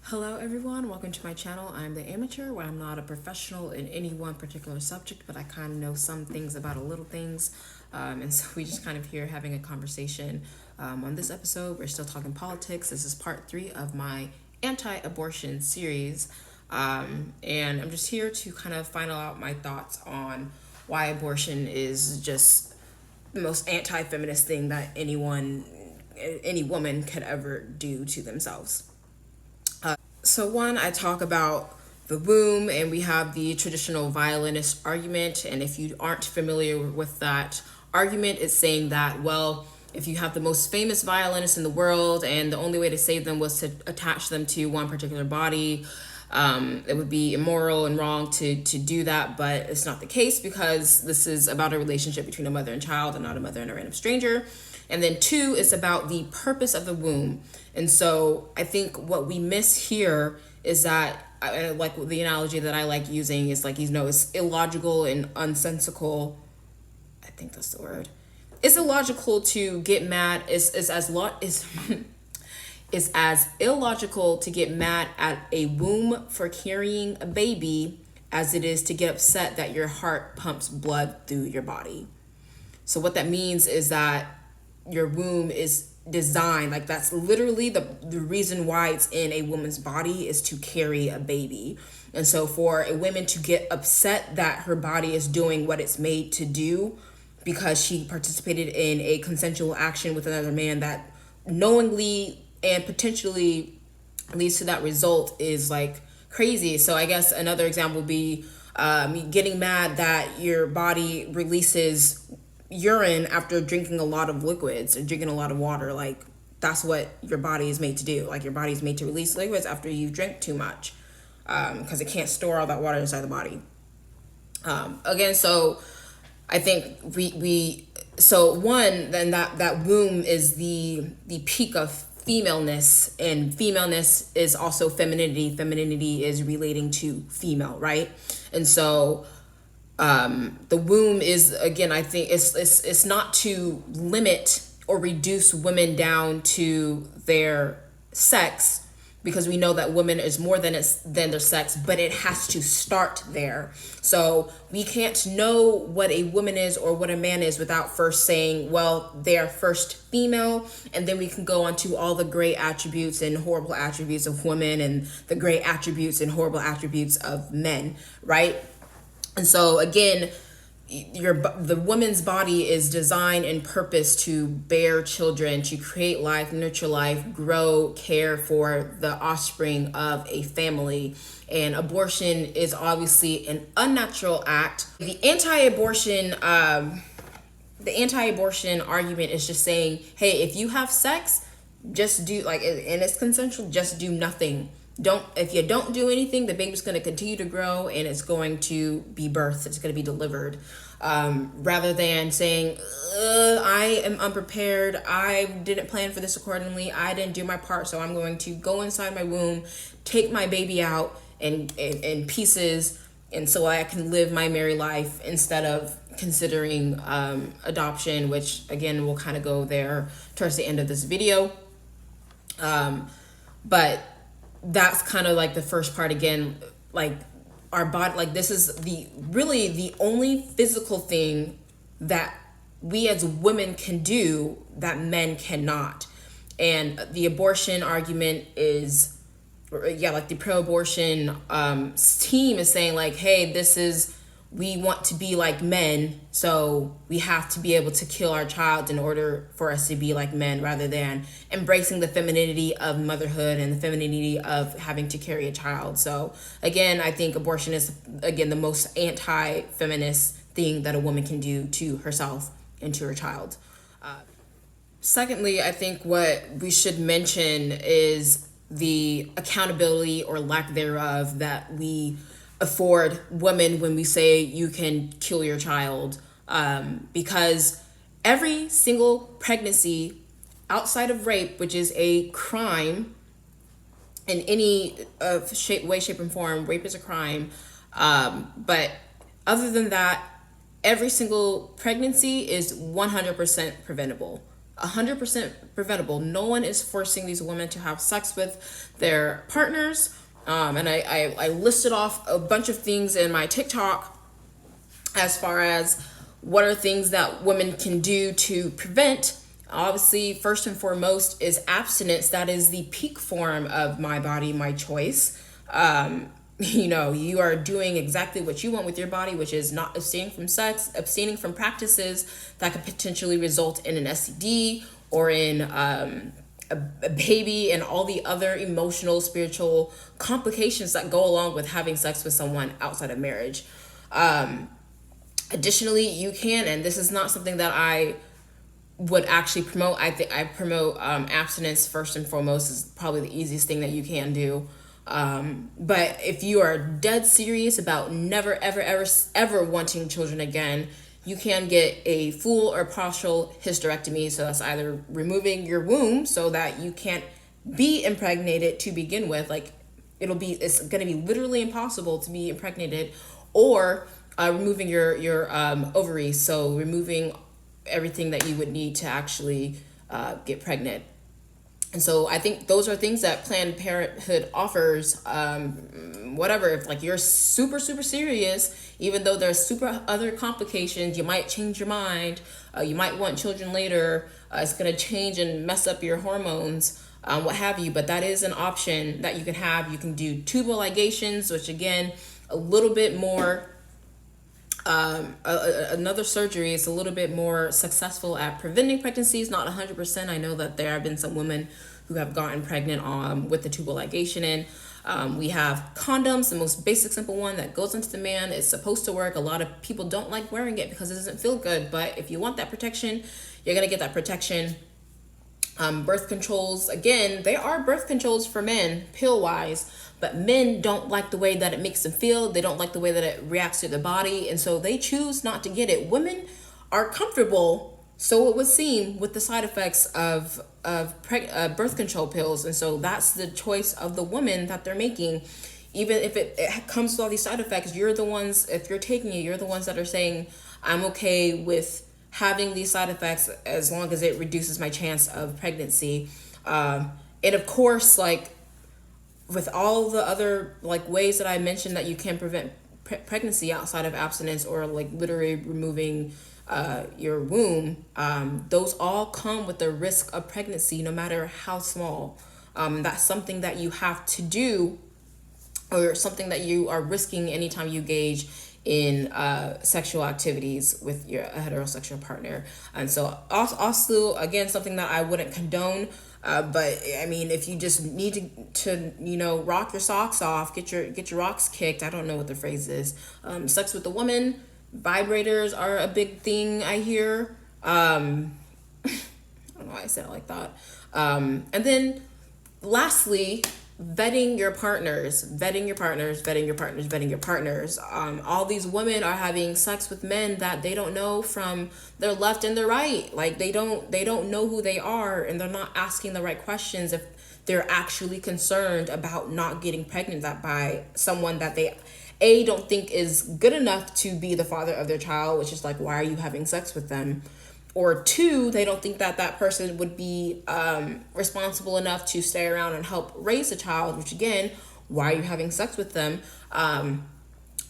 Hello everyone, welcome to my channel. I'm the amateur where I'm not a professional in any one particular subject, but I kind of know some things about a little things. And so we just kind of here having a conversation. On this episode, we're still talking politics. This is part 3 of my anti-abortion series. And I'm just here to kind of final out my thoughts on why abortion is just the most anti-feminist thing that any woman could ever do to themselves. So one, I talk about the womb, and we have the traditional violinist argument. And if you aren't familiar with that argument, it's saying that, well, if you have the most famous violinists in the world and the only way to save them was to attach them to one particular body, it would be immoral and wrong to do that. But it's not the case, because this is about a relationship between a mother and child and not a mother and a random stranger. And then 2 is about the purpose of the womb. And so I think what we miss here is that, like the analogy that I like using is like, it's illogical and unsensical. I think that's the word. It's illogical to get mad. It's as illogical to get mad at a womb for carrying a baby as it is to get upset that your heart pumps blood through your body. So what that means is that your womb is designed, like that's literally the reason why it's in a woman's body, is to carry a baby. And so for a woman to get upset that her body is doing what it's made to do because she participated in a consensual action with another man that knowingly and potentially leads to that result is like crazy. So I guess another example would be getting mad that your body releases urine after drinking a lot of liquids or drinking a lot of water. Like, that's what your body is made to do. Like, your body is made to release liquids after you drink too much, because it can't store all that water inside the body. Again, so I think then that womb is the peak of femaleness, and femaleness is also femininity. Femininity is relating to female, right? And so the womb is, again, I think it's not to limit or reduce women down to their sex, because we know that women is more than their sex, but it has to start there. So we can't know what a woman is or what a man is without first saying, well, they are first female, and then we can go on to all the great attributes and horrible attributes of women and the great attributes and horrible attributes of men, right? And so again, the woman's body is designed and purposed to bear children, to create life, nurture life, grow, care for the offspring of a family. And abortion is obviously an unnatural act. The anti-abortion argument is just saying, hey, if you have sex, just do, like, and it's consensual, just do nothing. If you don't do anything, the baby's going to continue to grow and it's going to be birthed. It's going to be delivered. Rather than saying, I am unprepared. I didn't plan for this accordingly. I didn't do my part. So I'm going to go inside my womb, take my baby out in pieces, and so I can live my merry life, instead of considering adoption, which again, we'll kind of go there towards the end of this video. But that's kind of like the first part. Again, like, our body, like, this is really the only physical thing that we as women can do that men cannot. And the abortion argument is, like the pro-abortion team is saying, like, hey, we want to be like men, so we have to be able to kill our child in order for us to be like men, rather than embracing the femininity of motherhood and the femininity of having to carry a child. So again, I think abortion is, again, the most anti-feminist thing that a woman can do to herself and to her child. Secondly, I think what we should mention is the accountability or lack thereof that we afford women when we say you can kill your child, because every single pregnancy outside of rape, which is a crime in any way, shape, and form, rape is a crime, but other than that, every single pregnancy is 100% preventable. 100% preventable. No one is forcing these women to have sex with their partners. And I listed off a bunch of things in my TikTok as far as what are things that women can do to prevent. Obviously, first and foremost is abstinence. That is the peak form of my body, my choice. You are doing exactly what you want with your body, which is not abstaining from sex, abstaining from practices that could potentially result in an STD or in a baby and all the other emotional, spiritual complications that go along with having sex with someone outside of marriage. Additionally, you can, and this is not something that I would actually promote. I think I promote abstinence first and foremost is probably the easiest thing that you can do. But if you are dead serious about never, ever, ever, ever wanting children again, you can get a full or partial hysterectomy. So that's either removing your womb so that you can't be impregnated to begin with. Like it's going to be literally impossible to be impregnated, or removing your ovaries. So removing everything that you would need to actually get pregnant. And so I think those are things that Planned Parenthood offers. Whatever, if like you're super, super serious, even though there's super other complications, you might change your mind. You might want children later. It's going to change and mess up your hormones, what have you. But that is an option that you can have. You can do tubal ligations, which again, a little bit more another surgery is a little bit more successful at preventing pregnancies, not 100%. I know that there have been some women who have gotten pregnant with the tubal ligation in. We have condoms, the most basic, simple one that goes into the man. It's supposed to work. A lot of people don't like wearing it because it doesn't feel good. But if you want that protection, you're going to get that protection. Birth controls, again, they are birth controls for men, pill-wise, but men don't like the way that it makes them feel. They don't like the way that it reacts to the body, and so they choose not to get it. Women are comfortable, so it would seem, with the side effects of birth control pills, and so that's the choice of the woman that they're making. Even if it comes with all these side effects, you're the ones, if you're taking it, you're the ones that are saying, I'm okay with having these side effects as long as it reduces my chance of pregnancy. And of course, like with all the other like ways that I mentioned that you can prevent pregnancy outside of abstinence or like literally removing your womb, those all come with the risk of pregnancy, no matter how small. That's something that you have to do, or something that you are risking anytime you engage in sexual activities with your heterosexual partner. And so also again, something that I wouldn't condone, but I mean, if you just need to rock your socks off, get your rocks kicked, I don't know what the phrase is, sex with a woman, vibrators are a big thing I hear. I don't know why I said it like that. And then lastly, vetting your partners. All these women are having sex with men that they don't know from their left and their right. Like they don't know who they are, and they're not asking the right questions if they're actually concerned about not getting pregnant by someone that they don't think is good enough to be the father of their child, which is like, why are you having sex with them? Or two, they don't think that person would be responsible enough to stay around and help raise the child, which again, why are you having sex with them? And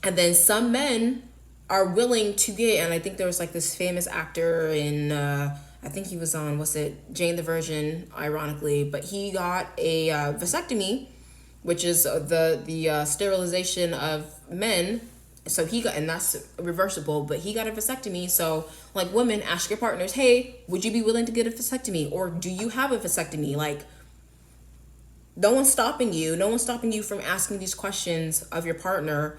then some men are willing to get, and I think there was like this famous actor in, I think he was on, Jane the Virgin, ironically, but he got a vasectomy, which is the sterilization of men. So he got, and that's reversible, but he got a vasectomy. So like women, ask your partners, hey, would you be willing to get a vasectomy? Or do you have a vasectomy? Like no one's stopping you from asking these questions of your partner,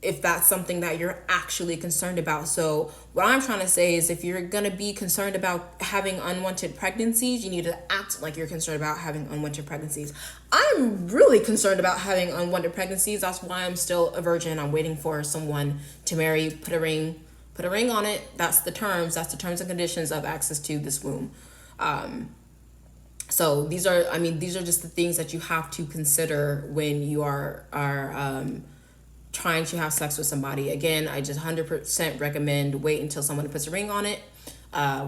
if that's something that you're actually concerned about. So what I'm trying to say is, if you're going to be concerned about having unwanted pregnancies, you need to act like you're concerned about having unwanted pregnancies. I'm really concerned about having unwanted pregnancies. That's why I'm still a virgin. I'm waiting for someone to marry, put a ring on it. That's the terms and conditions of access to this womb. So these are just the things that you have to consider when you are trying to have sex with somebody. Again, I just 100% recommend wait until someone puts a ring on it.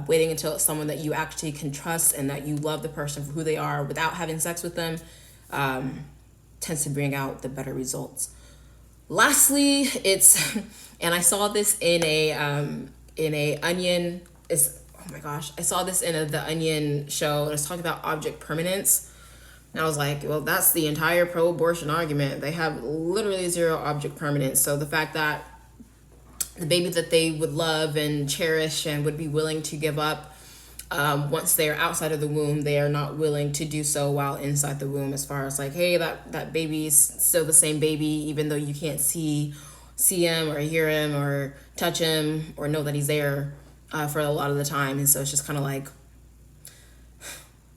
waiting until it's someone that you actually can trust and that you love the person for who they are without having sex with them, tends to bring out the better results. Lastly, it's, and I saw this in a Onion, oh my gosh, I saw this in the Onion show. It was talking about object permanence. And I was like, well, that's the entire pro-abortion argument. They have literally zero object permanence. So the fact that the baby that they would love and cherish and would be willing to give up once they're outside of the womb, they are not willing to do so while inside the womb, as far as like, hey, that baby's still the same baby, even though you can't see him or hear him or touch him or know that he's there for a lot of the time. And so it's just kind of like,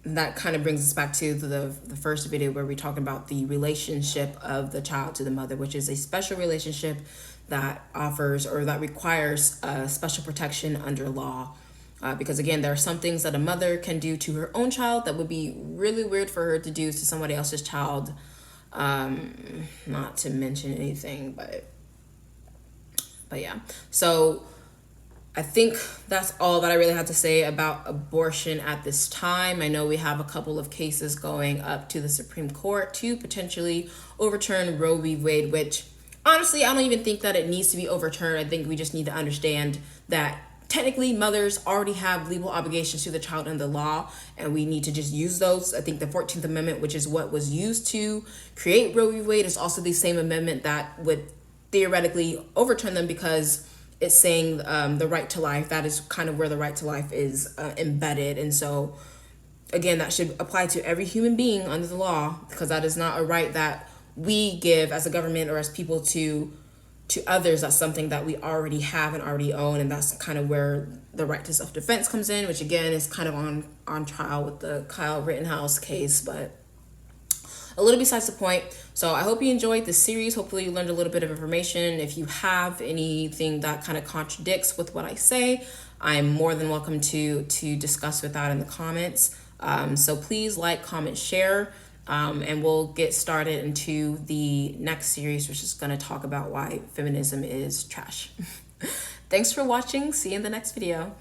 that kind of brings us back to the first video where we talk about the relationship of the child to the mother, which is a special relationship that offers or that requires special protection under law. Because again, there are some things that a mother can do to her own child that would be really weird for her to do to somebody else's child. Not to mention anything, but yeah. So I think that's all that I really have to say about abortion at this time. I know we have a couple of cases going up to the Supreme Court to potentially overturn Roe v. Wade, which honestly, I don't even think that it needs to be overturned. I think we just need to understand that technically mothers already have legal obligations to the child in the law, and we need to just use those. I think the 14th Amendment, which is what was used to create Roe v. Wade, is also the same amendment that would theoretically overturn them, because it's saying the right to life. That is kind of where the right to life is embedded. And so, again, that should apply to every human being under the law, because that is not a right that we give as a government or as people to others. That's something that we already have and already own. And that's kind of where the right to self-defense comes in, which again is kind of on trial with the Kyle Rittenhouse case, but a little besides the point. So I hope you enjoyed this series. Hopefully you learned a little bit of information. If you have anything that kind of contradicts with what I say, I'm more than welcome to discuss with that in the comments. So please like, comment, share, and we'll get started into the next series, which is going to talk about why feminism is trash. Thanks for watching. See you in the next video.